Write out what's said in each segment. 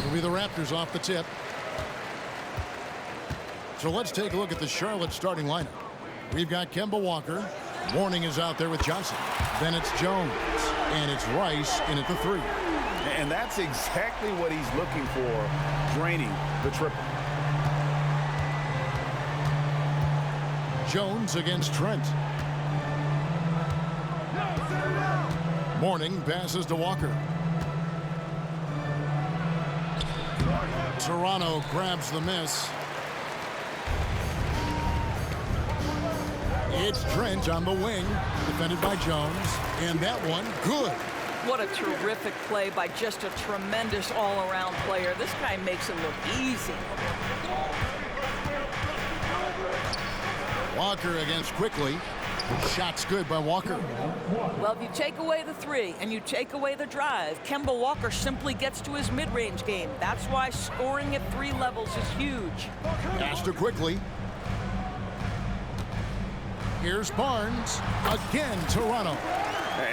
It'll be the Raptors off the tip. So let's take a look at the Charlotte starting lineup. We've got Kemba Walker. Mourning is out there with Johnson. Then it's Jones. And it's Rice in at the 3. And that's exactly what he's looking for, draining the triple. Jones against Trent. Mourning passes to Walker. Toronto grabs the miss. It's Trent on the wing, defended by Jones, and that one, good. What a terrific play by just a tremendous all-around player. This guy makes it look easy. Walker against Quickly. Shot's good by Walker. Well, if you take away the 3 and you take away the drive, Kemba Walker simply gets to his mid-range game. That's why scoring at 3 levels is huge. Pass to Quickly. Here's Barnes. Again, Toronto.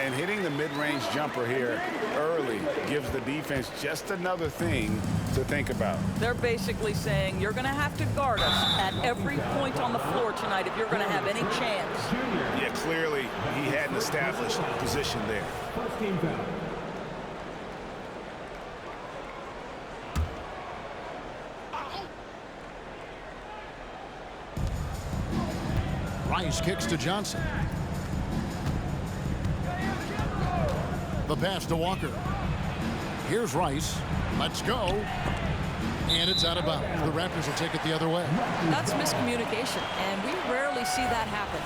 And hitting the mid-range jumper here early gives the defense just another thing to think about. They're basically saying you're going to have to guard us at every point on the floor tonight if you're going to have any chance. Yeah, clearly he hadn't established position there. Rice kicks to Johnson. The pass to Walker. Here's Rice. Let's go. And it's out of bounds. The Raptors will take it the other way. That's miscommunication, and we rarely see that happen.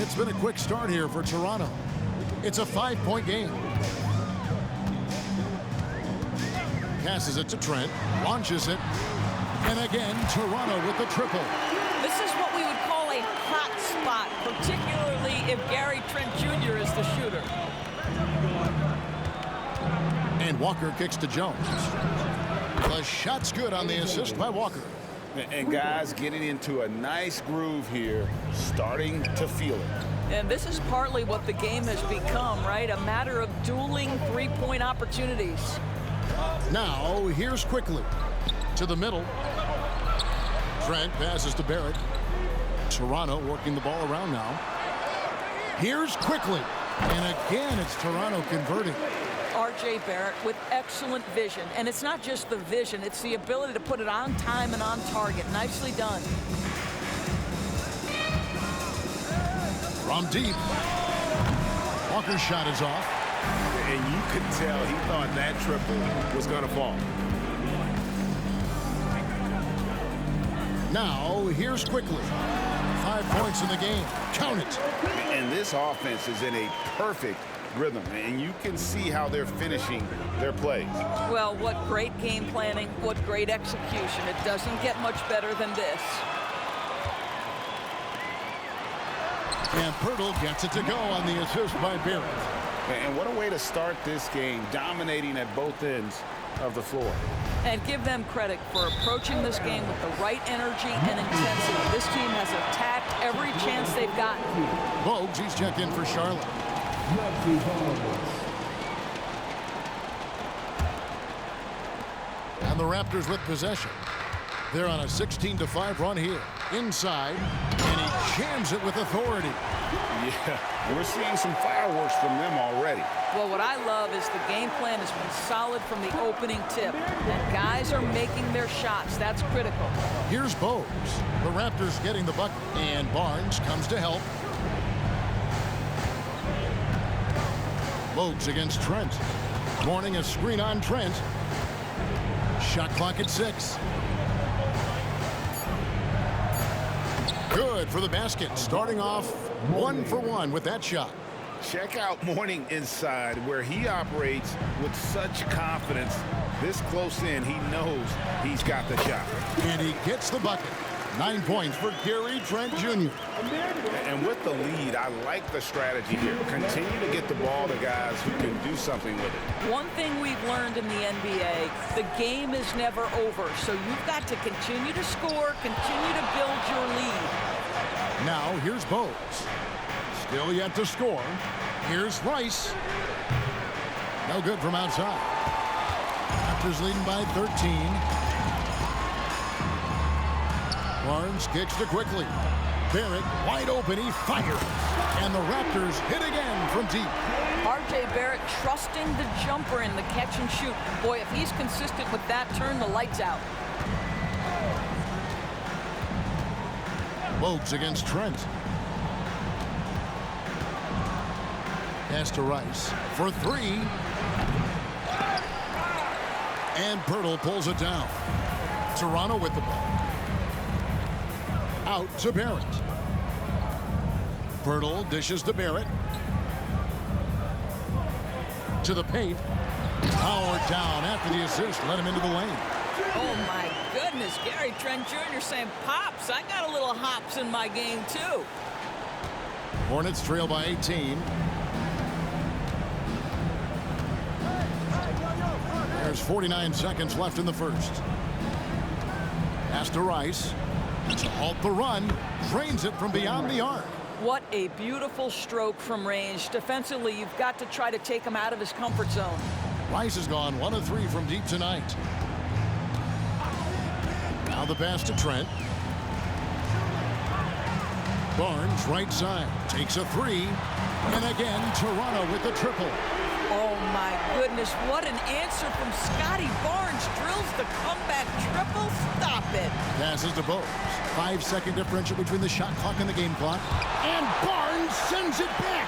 It's been a quick start here for Toronto. It's a 5-point game. Passes it to Trent. Launches it. And again, Toronto with the triple. This is what we would call a hot spot, particularly if Gary Trent Jr. is the shooter. And Walker kicks to Jones. The shot's good on the assist by Walker. And guys getting into a nice groove here, starting to feel it. And this is partly what the game has become, right? A matter of dueling three-point opportunities. Now, here's Quickly. To the middle. Trent passes to Barrett. Toronto working the ball around now. Here's Quickly. And again, it's Toronto converting. R.J. Barrett with excellent vision. And it's not just the vision, it's the ability to put it on time and on target. Nicely done. From deep. Walker's shot is off. And you could tell he thought that triple was going to fall. Now, here's Quickly. 5 points in the game. Count it. And this offense is in a perfect rhythm, and you can see how they're finishing their plays. Well, what great game planning, what great execution. It doesn't get much better than this. And Pirtle gets it to go on the assist by Barrett. And what a way to start this game, dominating at both ends of the floor. And give them credit for approaching this game with the right energy and intensity. This team has attacked every chance they've gotten. Bogues, he's checked in for Charlotte. And the Raptors with possession. They're on a 16-5 run here. Inside, and he jams it with authority. Yeah, we're seeing some fireworks from them already. Well, what I love is the game plan has been solid from the opening tip. And guys are making their shots. That's critical. Here's Bogues. The Raptors getting the bucket. And Barnes comes to help. Bogues against Trent. Mourning a screen on Trent. Shot clock at 6. Good for the basket. Starting off 1 for 1 with that shot. Check out Mourning inside, where he operates with such confidence. This close in, he knows he's got the shot. And he gets the bucket. 9 points for Gary Trent Jr. And with the lead, I like the strategy here. Continue to get the ball to guys who can do something with it. One thing we've learned in the NBA, the game is never over. So you've got to continue to score, continue to build your lead. Now here's Bogues. Still yet to score. Here's Rice. No good from outside. Raptors leading by 13. Barnes kicks to quickly. Barrett wide open. He fires. And the Raptors hit again from deep. R.J. Barrett trusting the jumper in the catch and shoot. Boy, if he's consistent with that, turn the lights out. Bogues against Trent. Pass to Rice for three. And Pirtle pulls it down. Toronto with the ball. Out to Barrett. Pirtle dishes to Barrett. To the paint. Powered down after the assist. Let him into the lane. Oh, my goodness. Gary Trent Jr. saying, Pops, I got a little hops in my game, too. Hornets trail by 18. There's 49 seconds left in the first. Pass to Rice. To halt the run. Drains it from beyond the arc. What a beautiful stroke from range. Defensively, you've got to try to take him out of his comfort zone. Rice has gone 1 of 3 from deep tonight. Now the pass to Trent. Barnes right side. Takes a three. And again, Toronto with the triple. Oh, my goodness. What an answer from Scotty Barnes. Drills the comeback triple. Stop it. Passes to Bogues. 5-second differential between the shot clock and the game clock. And Barnes sends it back.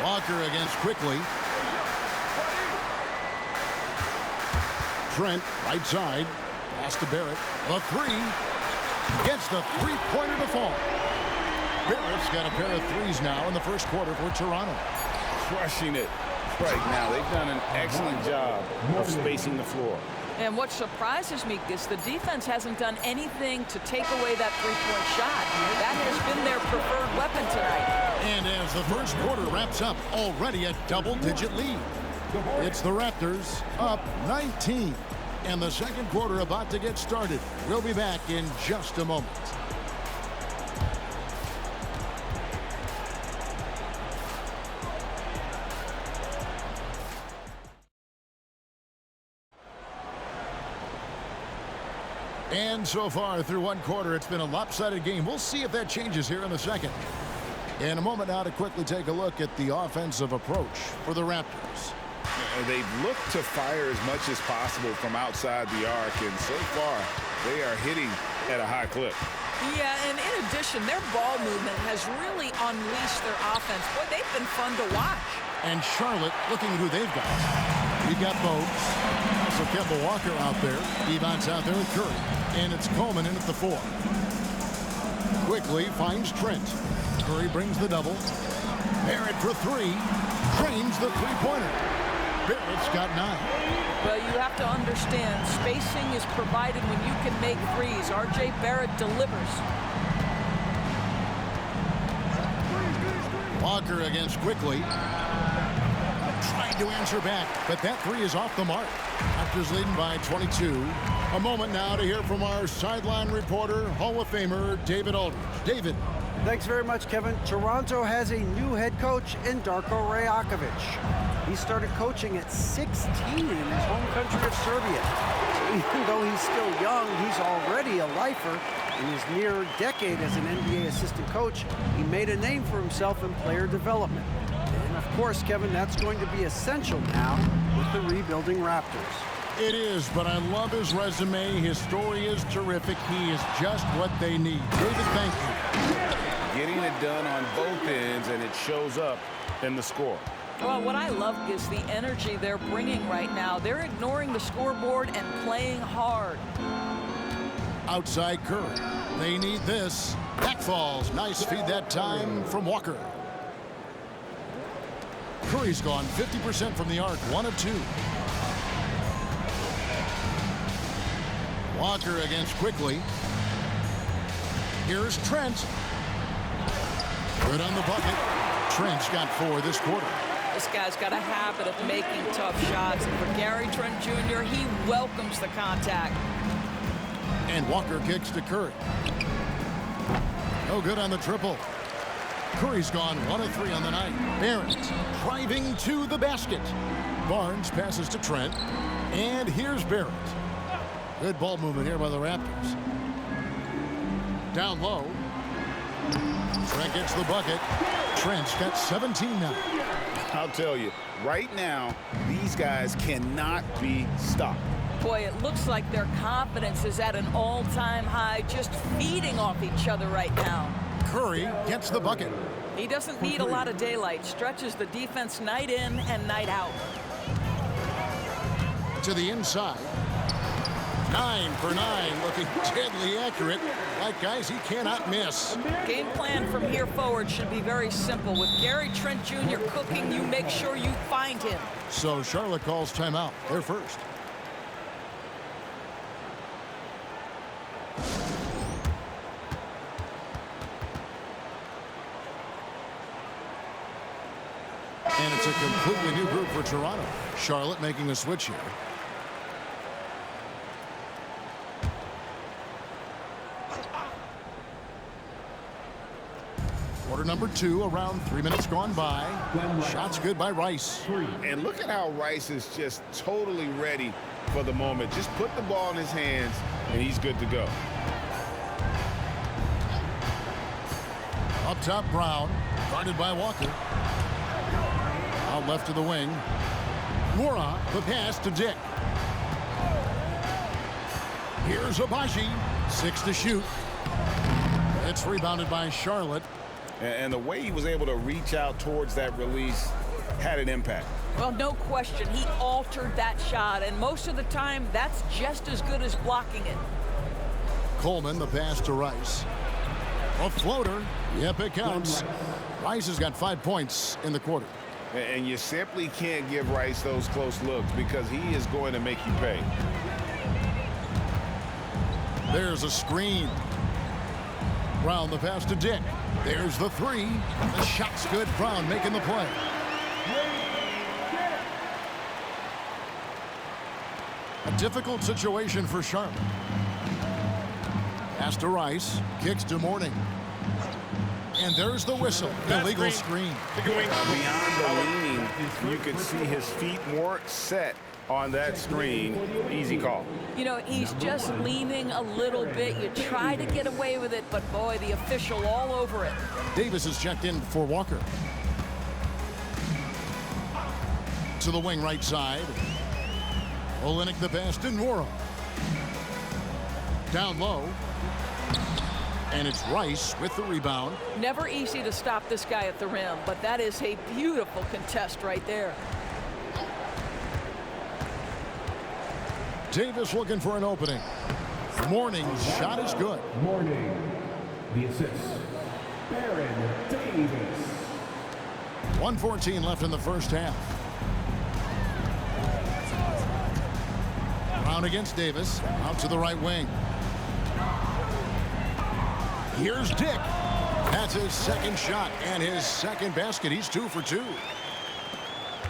Walker against quickly. Trent, right side. Pass to Barrett. The three. Gets the three-pointer to fall. Barrett's got a pair of threes now in the first quarter for Toronto. Crushing it right now. They've done an excellent job of spacing the floor. And what surprises me is the defense hasn't done anything to take away that three-point shot. That has been their preferred weapon tonight. And as the first quarter wraps up, already a double-digit lead. It's the Raptors up 19. And the second quarter about to get started. We'll be back in just a moment. And so far through one quarter, it's been a lopsided game. We'll see if that changes here in the second. In a moment now to quickly take a look at the offensive approach for the Raptors. They've looked to fire as much as possible from outside the arc, and so far they are hitting at a high clip. Yeah, and in addition, their ball movement has really unleashed their offense. Boy, they've been fun to watch. And Charlotte looking at who they've got. We've got Bogues. Also Kemba Walker out there. Devon's out there with Curry. And it's Coleman in at the 4. Quickly finds Trent. Curry brings the double. Barrett for 3. Drains the three-pointer. Barrett's got 9. Well, you have to understand, spacing is provided when you can make threes. R.J. Barrett delivers. Walker against quickly. Trying to answer back, but that three is off the mark. Raptors leading by 22. A moment now to hear from our sideline reporter, Hall of Famer David Aldridge. David. Thanks very much, Kevin. Toronto has a new head coach in Darko Rajakovic. He started coaching at 16 in his home country of Serbia. Even though he's still young, he's already a lifer. In his near decade as an NBA assistant coach, he made a name for himself in player development. And of course, Kevin, that's going to be essential now with the rebuilding Raptors. It is, but I love his resume. His story is terrific. He is just what they need. David, thank you. Getting it done on both ends, and it shows up in the score. Well, what I love is the energy they're bringing right now. They're ignoring the scoreboard and playing hard. Outside Curry. They need this. Back falls. Nice feed that time from Walker. Curry's gone 50% from the arc. 1 of 2. Walker against quickly. Here's Trent. Good on the bucket. Trent's got 4 this quarter. This guy's got a habit of making tough shots. And for Gary Trent Jr., he welcomes the contact. And Walker kicks to Curry. No good on the triple. Curry's gone 1 of 3 on the night. Barrett driving to the basket. Barnes passes to Trent. And here's Barrett. Good ball movement here by the Raptors. Down low. Trent gets the bucket. Trent's got 17 now. I'll tell you, right now, these guys cannot be stopped. Boy, it looks like their confidence is at an all-time high, just feeding off each other right now. Curry gets the bucket. He doesn't need a lot of daylight. Stretches the defense night in and night out. To the inside. 9 for 9, looking deadly accurate. Like guys he cannot miss. Game plan from here forward should be very simple. With Gary Trent Jr. cooking, you make sure you find him. So Charlotte calls timeout. They're first. And it's a completely new group for Toronto. Charlotte making a switch here. Quarter number 2, around 3 minutes gone by. Shots good by Rice. And look at how Rice is just totally ready for the moment. Just put the ball in his hands, and he's good to go. Up top, Brown, guarded by Walker. Out left to the wing. Mora, the pass to Dick. Here's Abaji, 6 to shoot. It's rebounded by Charlotte. And the way he was able to reach out towards that release had an impact. Well, no question. He altered that shot, and most of the time, that's just as good as blocking it. Coleman, the pass to Rice. A floater. Yep, it counts. Rice has got 5 points in the quarter. And you simply can't give Rice those close looks because he is going to make you pay. There's a screen. Brown, the pass to Dick. There's the 3. The shot's good. Brown making the play. A difficult situation for Charlotte. Pass to Rice. Kicks to Mourning. And there's the whistle. Illegal screen. Beyond the leaning, you could see his feet more set on that screen. Easy call. You know, he's just leaning a little bit. You try to get away with it, but boy, the official all over it. Davis is checked in for Walker. To the wing right side. Olynyk the pass to Nwora. Down low. And it's Rice with the rebound. Never easy to stop this guy at the rim, but that is a beautiful contest right there. Davis looking for an opening. Mourning's shot is good. Mourning, the assist. Baron Davis. 1:14 left in the first half. Brown against Davis. Out to the right wing. Here's Dick. That's his second shot and his second basket. He's 2 for 2.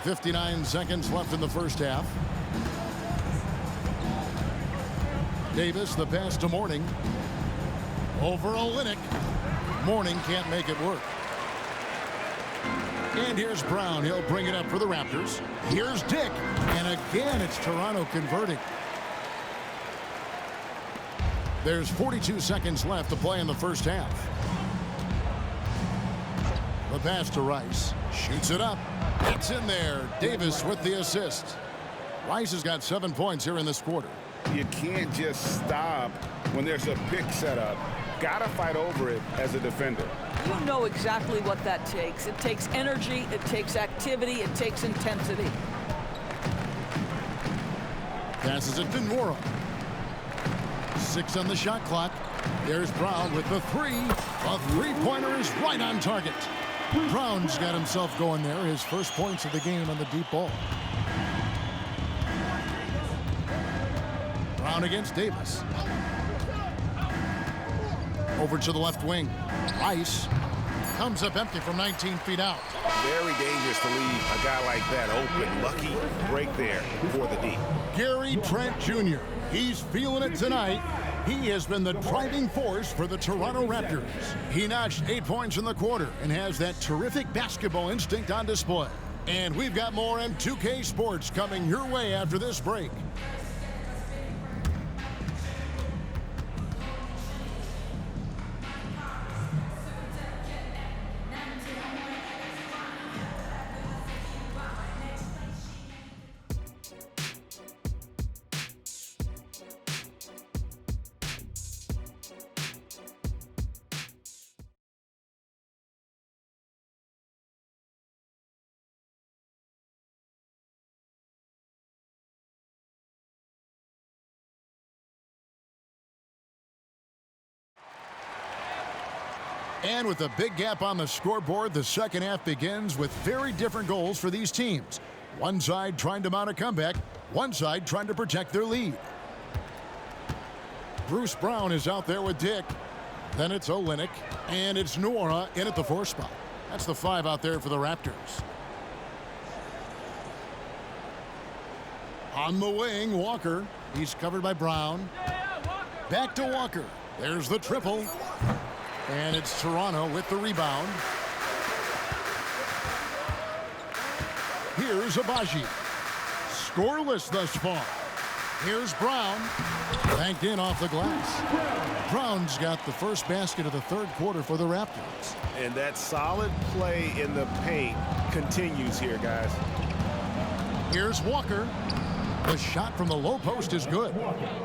59 seconds left in the first half. Davis, the pass to Mourning. Over Olynyk. Mourning can't make it work. And here's Brown. He'll bring it up for the Raptors. Here's Dick. And again, it's Toronto converting. There's 42 seconds left to play in the first half. The pass to Rice. Shoots it up. It's in there. Davis with the assist. Rice has got 7 points here in this quarter. You can't just stop when there's a pick set up. Gotta fight over it as a defender. You know exactly what that takes. It takes energy, it takes activity, it takes intensity. Passes it to Nwora. 6 on the shot clock. There's Brown with the 3. A three-pointer is right on target. Brown's got himself going there. His first points of the game on the deep ball. Brown against Davis. Over to the left wing. Rice comes up empty from 19 feet out. Very dangerous to leave a guy like that open. Lucky break there for the D. Gary Trent Jr. He's feeling it tonight. He has been the driving force for the Toronto Raptors. He notched 8 points in the quarter and has that terrific basketball instinct on display. And we've got more M2K Sports coming your way after this break. And with a big gap on the scoreboard, the second half begins with very different goals for these teams. One side trying to mount a comeback, one side trying to protect their lead. Bruce Brown is out there with Dick. Then it's Olynyk, and it's Nora in at the 4 spot. That's the 5 out there for the Raptors. On the wing, Walker. He's covered by Brown. Back to Walker. There's the triple. And it's Toronto with the rebound. Here's Abaji. Scoreless thus far. Here's Brown. Banked in off the glass. Brown's got the first basket of the third quarter for the Raptors. And that solid play in the paint continues here, guys. Here's Walker. The shot from the low post is good.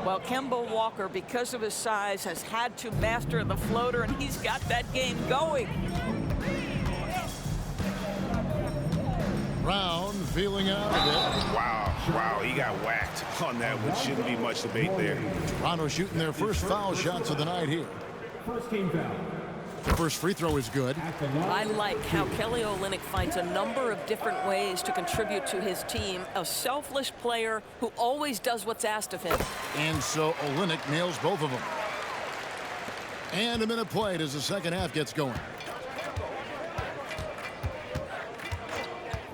Well, Kemba Walker, because of his size, has had to master the floater, and he's got that game going. Brown feeling out of it. Wow, he got whacked on that, which shouldn't be much debate there. Toronto shooting their first foul shots of the night here. First team foul. The first free throw is good. I like how Kelly Olynyk finds a number of different ways to contribute to his team. A selfless player who always does what's asked of him. And so Olynyk nails both of them. And a minute played as the second half gets going.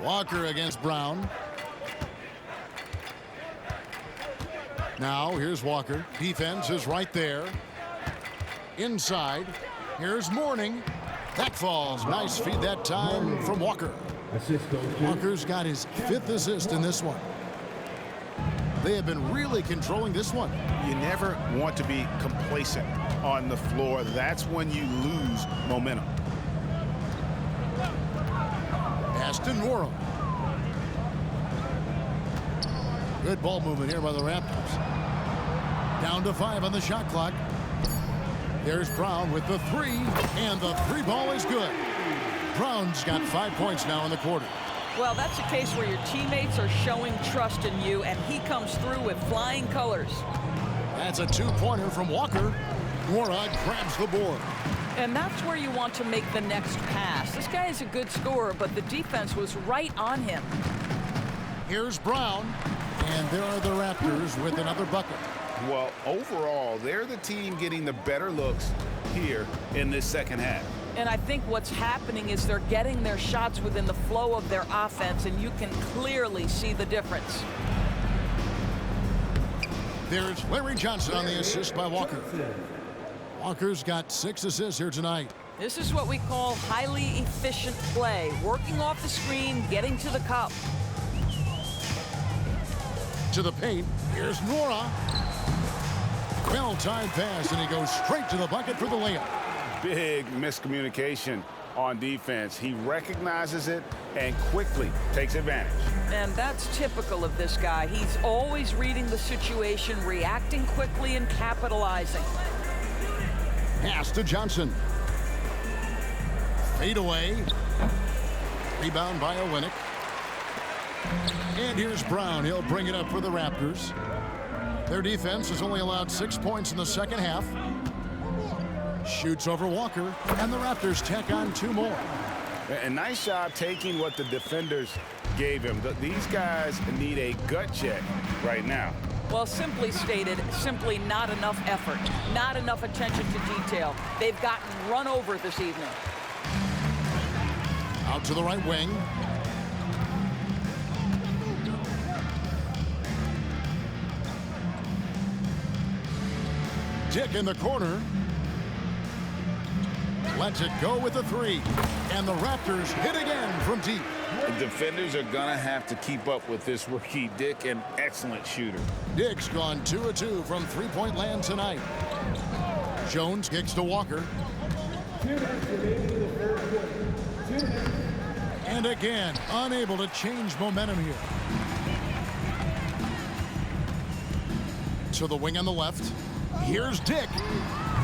Walker against Brown. Now here's Walker. Defense is right there. Inside. Here's Mourning. That falls. Nice feed that time from Walker. Assist goes to Walker's got his 5th assist in this one. They have been really controlling this one. You never want to be complacent on the floor. That's when you lose momentum. Pass to Nora. Good ball movement here by the Raptors. Down to 5 on the shot clock. There's Brown with the 3, and the 3 ball is good. Brown's got 5 points now in the quarter. Well, that's a case where your teammates are showing trust in you, and he comes through with flying colors. That's a 2-pointer from Walker. Nora grabs the board. And that's where you want to make the next pass. This guy is a good scorer, but the defense was right on him. Here's Brown, and there are the Raptors with another bucket. Well, overall, they're the team getting the better looks here in this second half. And I think what's happening is they're getting their shots within the flow of their offense, and you can clearly see the difference. There's Larry Johnson on the assist by Walker. Walker's got 6 assists here tonight. This is what we call highly efficient play. Working off the screen, getting to the cup. To the paint, here's Nora. Well-timed pass, and he goes straight to the bucket for the layup. Big miscommunication on defense. He recognizes it and quickly takes advantage. And that's typical of this guy. He's always reading the situation, reacting quickly, and capitalizing. Pass to Johnson. Fade away. Rebound by Olynyk. And here's Brown. He'll bring it up for the Raptors. Their defense has only allowed 6 points in the second half. Shoots over Walker, and the Raptors tack on 2 more. A nice job taking what the defenders gave him. These guys need a gut check right now. Well, simply stated, simply not enough effort, not enough attention to detail. They've gotten run over this evening. Out to the right wing. Dick in the corner. Lets it go with a three. And the Raptors hit again from deep. The defenders are going to have to keep up with this rookie Dick, an excellent shooter. Dick's gone 2 of 2 from three-point land tonight. Jones kicks to Walker. And again, unable to change momentum here. To the wing on the left. Here's Dick.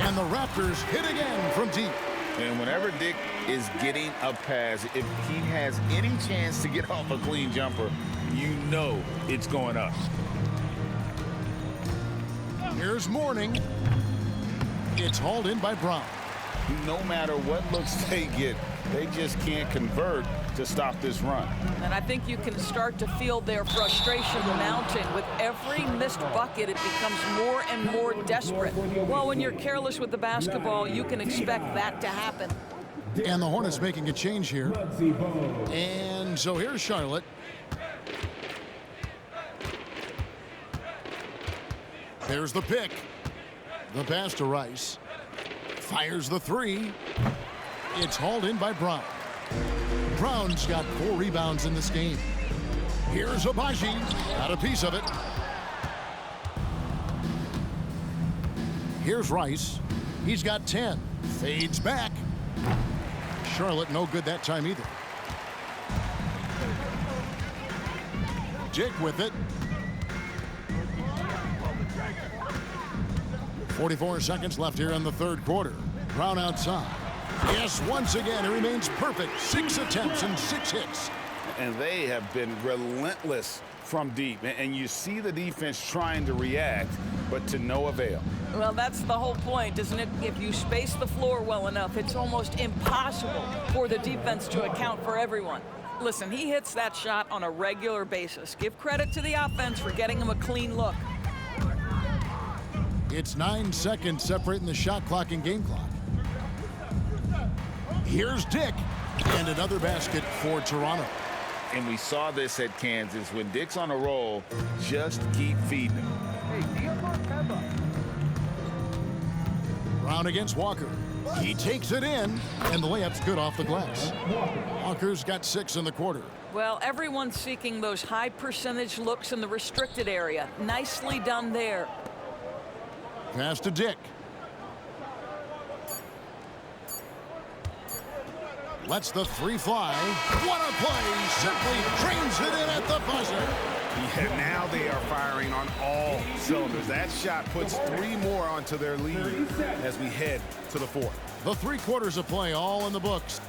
And the Raptors hit again from deep. And whenever Dick is getting a pass, if he has any chance to get off a clean jumper, you know it's going up. Here's Mourning. It's hauled in by Brown. No matter what looks they get, they just can't convert to stop this run. And I think you can start to feel their frustration mounting. With every missed bucket, it becomes more and more desperate. Well, when you're careless with the basketball, you can expect that to happen. And the Hornets making a change here. And so here's Charlotte. There's the pick. The pass to Rice. Fires the three. It's hauled in by Brown. Brown's got 4 rebounds in this game. Here's Abaji. Got a piece of it. Here's Rice. He's got 10. Fades back. Charlotte no good that time either. Dick with it. 44 seconds left here in the third quarter. Brown outside. Yes, once again, it remains perfect. 6 attempts and 6 hits. And they have been relentless from deep. And you see the defense trying to react, but to no avail. Well, that's the whole point, isn't it? If you space the floor well enough, it's almost impossible for the defense to account for everyone. Listen, he hits that shot on a regular basis. Give credit to the offense for getting him a clean look. It's 9 seconds separating the shot clock and game clock. Here's Dick. And another basket for Toronto. And we saw this at Kansas. When Dick's on a roll, just keep feeding him. Brown against Walker. He takes it in, and the layup's good off the glass. Walker's got 6 in the quarter. Well, everyone's seeking those high percentage looks in the restricted area. Nicely done there. Pass to Dick. Lets the three fly. What a play! Simply trains it in at the buzzer. Yeah, now they are firing on all cylinders. That shot puts 3 more onto their lead as we head to the fourth. The 3 quarters of play all in the books.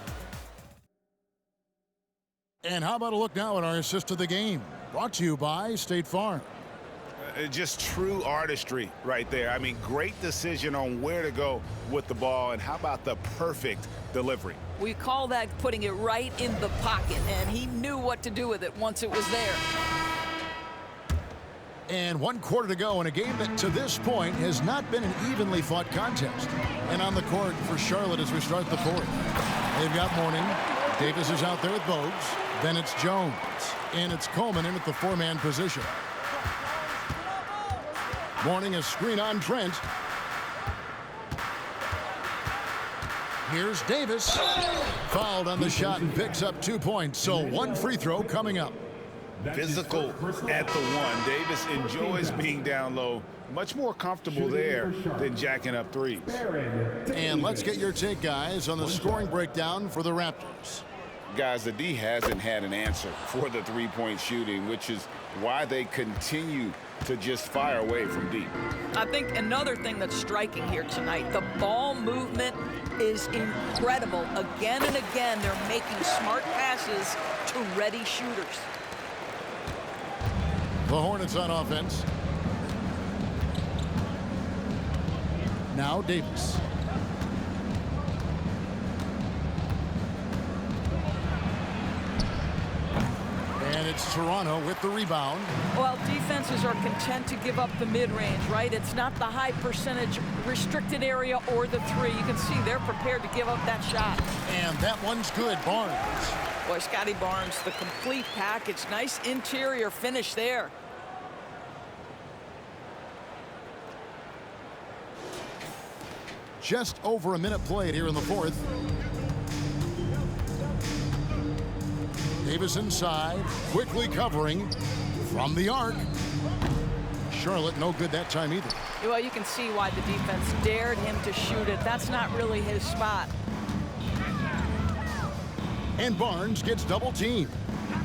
And how about a look now at our assist of the game? Brought to you by State Farm. Just true artistry right there. I mean, great decision on where to go with the ball, and how about the perfect delivery? We call that putting it right in the pocket, and he knew what to do with it once it was there. And 1 quarter to go in a game that to this point has not been an evenly fought contest. And on the court for Charlotte as we start the fourth. They've got Mourning. Davis is out there with Bogues. Then it's Jones. And it's Coleman in at the 4-man position. Mourning a screen on Trent. Here's Davis. Fouled on the shot and picks up 2 points. So 1 free throw coming up. Physical at the 1. Davis enjoys being down low. Much more comfortable there than jacking up threes. And let's get your take, guys, on the scoring breakdown for the Raptors. Guys, the D hasn't had an answer for the three-point shooting, which is why they continue to just fire away from deep. I think another thing that's striking here tonight, the ball movement is incredible. Again and again, they're making smart passes to ready shooters. The Hornets on offense. Now Davis. And it's Toronto with the rebound. Well, defenses are content to give up the mid-range, right? It's not the high percentage restricted area or the three. You can see they're prepared to give up that shot. And that one's good. Barnes. Boy, Scotty Barnes, the complete package. Nice interior finish there. Just over a minute played here in the fourth. Davis inside, quickly covering from the arc. Charlotte no good that time either. Well, you can see why the defense dared him to shoot it. That's not really his spot. And Barnes gets double teamed.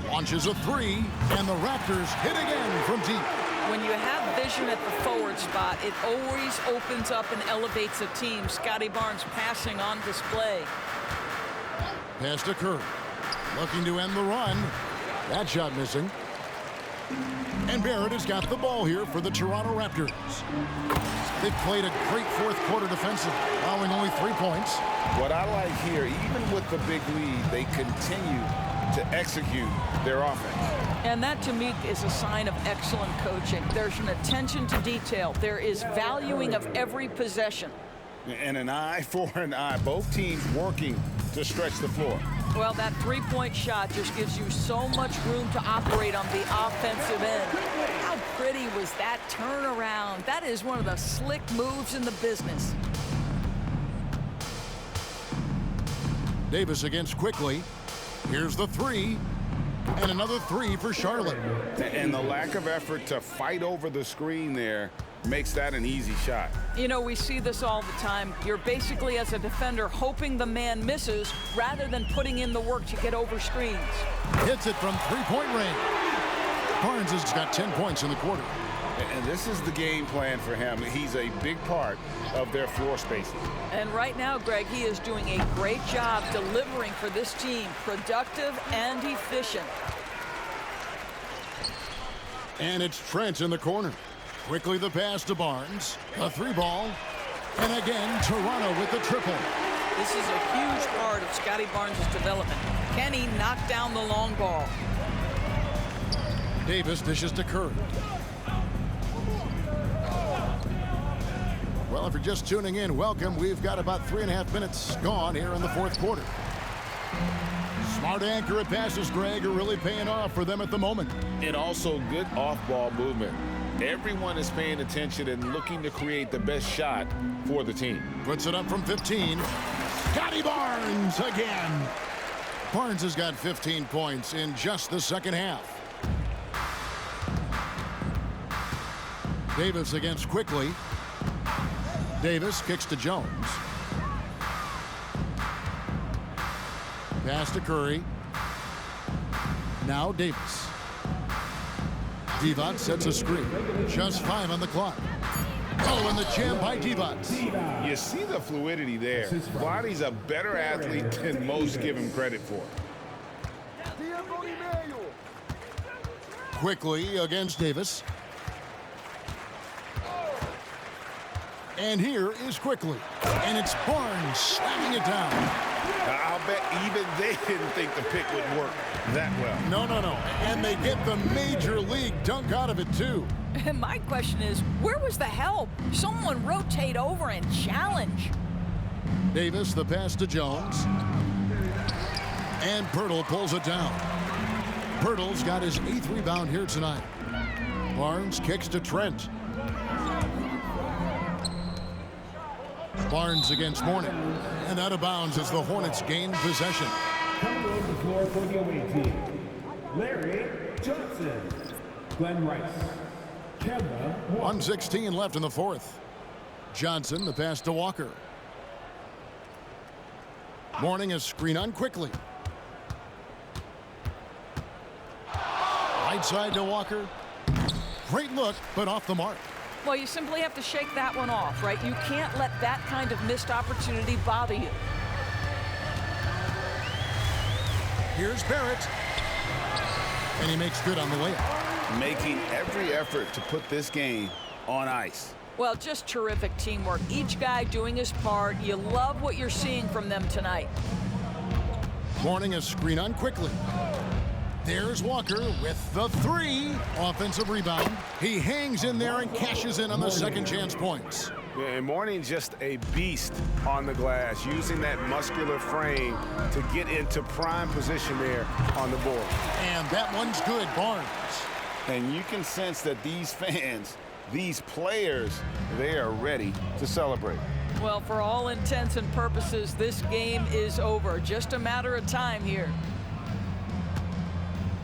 Launches a three, and the Raptors hit again from deep. When you have vision at the forward spot, it always opens up and elevates a team. Scotty Barnes passing on display. Pass to Curry. Looking to end the run. That shot missing. And Barrett has got the ball here for the Toronto Raptors. They've played a great fourth quarter defensive, allowing only 3 points. What I like here, even with the big lead, they continue to execute their offense. And that, to me, is a sign of excellent coaching. There's an attention to detail. There is valuing of every possession. And an eye for an eye. Both teams working to stretch the floor. Well, that three-point shot just gives you so much room to operate on the offensive end. How pretty was that turnaround? That is one of the slick moves in the business. Davis against Quickly. Here's the three. And another three for Charlotte. And the lack of effort to fight over the screen there makes that an easy shot. You know, we see this all the time. You're basically, as a defender, hoping the man misses rather than putting in the work to get over screens. Hits it from three-point range. Barnes has got 10 points in the quarter. And this is the game plan for him. He's a big part of their floor spacing. And right now, Greg, he is doing a great job delivering for this team. Productive and efficient. And it's Trent in the corner. Quickly the pass to Barnes. A three ball. And again, Toronto with the triple. This is a huge part of Scotty Barnes' development. Can he knock down the long ball? Davis dishes to Curry. Well, if you're just tuning in, welcome. We've got about 3.5 minutes gone here in the fourth quarter. Smart accurate passes, Greg, are really paying off for them at the moment. And also good off-ball movement. Everyone is paying attention and looking to create the best shot for the team. Puts it up from 15. Scotty Barnes again. Barnes has got 15 points in just the second half. Davis against Quickly. Davis kicks to Jones. Pass to Curry. Now Davis. Divac sets a screen. Just 5 on the clock. Oh, and the jam by Divac. You see the fluidity there. Vladdy's a better athlete than most give him credit for. Quickly against Davis. And here is Quickly. And it's Barnes slamming it down. I'll bet even they didn't think the pick would work that well. No. And they get the major league dunk out of it, too. And my question is, where was the help? Someone rotate over and challenge. Davis, the pass to Jones. And Pirtle pulls it down. Pirtle's got his 8th rebound here tonight. Barnes kicks to Trent. Barnes against Mourning. And out of bounds as the Hornets gain possession. Coming over the floor for the away team, Larry Johnson, Glenn Rice, Kemba Walker. 1:16 left in the fourth. Johnson, the pass to Walker. Mourning a screen on Quickly. Right side to Walker. Great look, but off the mark. Well, you simply have to shake that one off, right? You can't let that kind of missed opportunity bother you. Here's Barrett. And he makes good on the layup. Making every effort to put this game on ice. Well, just terrific teamwork. Each guy doing his part. You love what you're seeing from them tonight. Mourning a screen on Quickly. There's Walker with the three. Offensive rebound. He hangs in there and cashes in on the second chance points. And Mourning just a beast on the glass, using that muscular frame to get into prime position there on the board. And that one's good, Barnes. And you can sense that these fans, these players, they are ready to celebrate. Well, for all intents and purposes, this game is over. Just a matter of time here.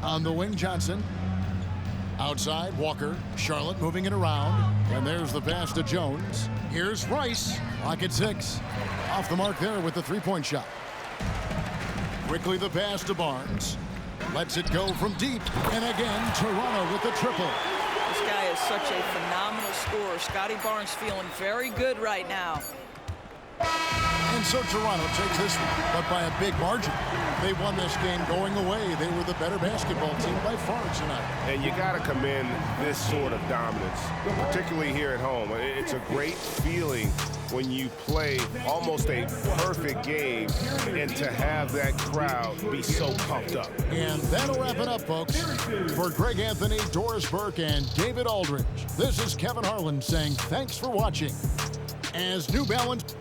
On the wing, Johnson. Outside, Walker. Charlotte moving it around. And there's the pass to Jones. Here's Rice. Clock at 6. Off the mark there with the three-point shot. Quickly the pass to Barnes. Lets it go from deep. And again, Toronto with the triple. This guy is such a phenomenal scorer. Scotty Barnes feeling very good right now. And so Toronto takes this one, but by a big margin. They won this game going away. They were the better basketball team by far tonight. And you got to commend this sort of dominance, particularly here at home. It's a great feeling when you play almost a perfect game and to have that crowd be so pumped up. And that'll wrap it up, folks. For Greg Anthony, Doris Burke, and David Aldridge, this is Kevin Harlan saying thanks for watching. As New Balance